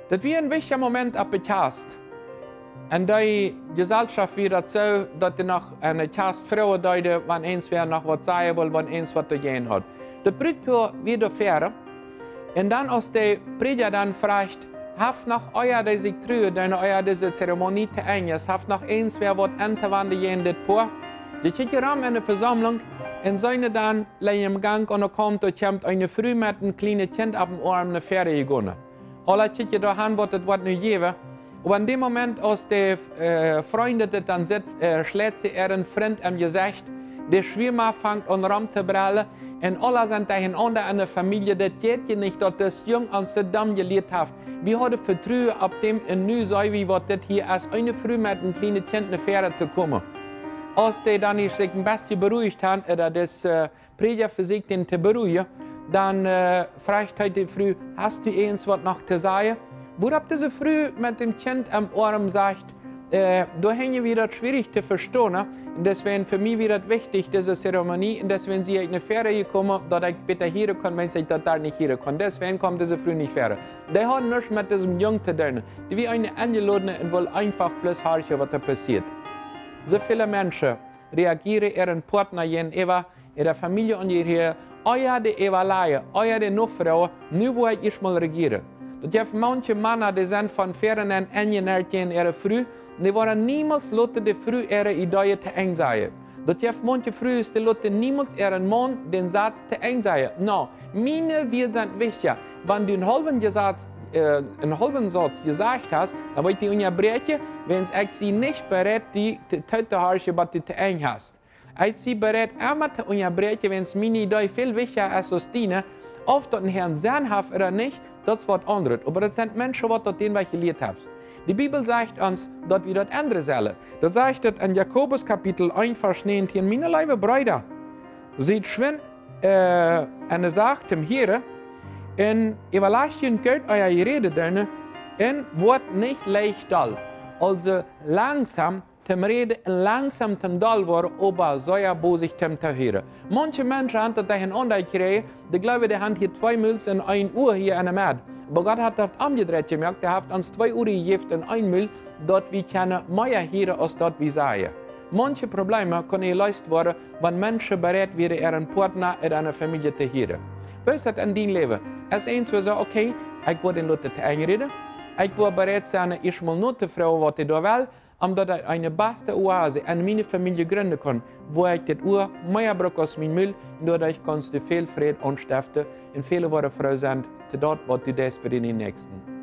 Das wie ein wichtiger Moment ab der Kast. Und die Gesellschaft wird so, dass die noch eine Kast Frauen deuten, wenn eins wer noch was sagen will, wenn eins was zu gehen hat. Der Brütpaar wird fair. Und dann, als der Prediger dann fragt, haft noch euer, die sich trühe, deine euer diese Zeremonie zu eng, haft noch eins wer was entwende gehen, das Paar. Die schicken rum in der Versammlung und seine dann legen im Gang und kommt und kommt eine Frau mit einem kleinen Kind auf dem Arm eine Ferie gegangen. Alle schicken da hin, was das wird nicht geben. Und in dem Moment, als die Freunde das dann sieht, schlägt sie ihren Freund am Gesicht, der Schwimmer fängt an rum zu brüllen und alle sind dahinter in der Familie, das geht ja nicht, dass das Jung und so dumm gelehrt hat. Wir haben Vertrauen auf dem und nu sei wie was das hier als eine Frau mit einem kleinen Kind eine Fähre zu kommen. Als die dann sich ein bisschen beruhigt haben, oder das Prediger versucht, ihn zu beruhigen, dann fragt die Frau, hast du eins was noch zu sagen? Worauf diese Frau mit dem Kind am Arm sagt, da hängen wir das schwierig zu verstehen. Und deswegen für mich wird das wichtig, diese Zeremonie, und deswegen sie in eine Fähre gekommen, dass ich bitte hier kann, wenn ich das da nicht hier kann. Deswegen kommt diese Frau nicht Fähre. Die haben nichts mit diesem Jungen zu tun. Die wie eine Eingeladene und wollen einfach bloß hören, was da passiert. So viele Menschen reagieren ihren Partner gegenüber, ihrer Familie und ihrer, euer die Evaluie, euer die Nuffrau, nu wo ich mal regieren. Das gibt manche Männer, die sind von Fernen angenährt gegen ihre Frau, und die wollen niemals lassen die Frau ihre Ideen zu eng sein. Das gibt manche Frühe, die lassen niemals ihren Mann den Satz zu eng sein. No, meine wir sind wichtig. Wenn du einen halben Satz gesagt hast, dann wird die unterbrechen, wenn sie nicht bereit die zu hören, was du zu eng hast. Als sie bereit einmal zu unterbrechen, wenn es meine Idee viel wichtiger ist als deine, ob das ein Herrn sinnhaft oder nicht, das ist was anderes. Aber das sind Menschen, die denen was gelehrt haben. Die Bibel sagt uns, dass wir das andere sollen. Das sagt das in Jakobus Kapitel 1, Vers 19, meine liebe Brüder, seht schwind eine Sache dem Herrn, und überlasst Geld euer Gerede deine, und wird nicht leicht dull. Also langsam zum Reden, langsam zum Dull war, aber sehr bosig zum Hören. Manche Menschen haben das dahin gekriegt, die glauben, die haben hier 2 Müll in 1 Uhr hier an der Mad. Aber Gott hat das umgedreht gemerkt, er hat uns 2 Uhr gegeben in 1 Müll, dort wir können mehr hören, als dort wir sagen. Manche Probleme können gelöst werden, wenn Menschen bereit wären, ihren Partner in einer Familie zu hören. Was ist das in deinem Leben? Als eins, wir sagen, okay, ich will den Leuten einreden, ich will bereit sein, ich mal nur zu fragen, was ich da will, omdat ich eine beste Oase in meine Familie gründen kann, wo ich das Uhr mehr brauche als mein Müll, und dadurch kannst du viel Frieden anstiften und viele Worte froh sein, zu dort, was du das für den Nächsten.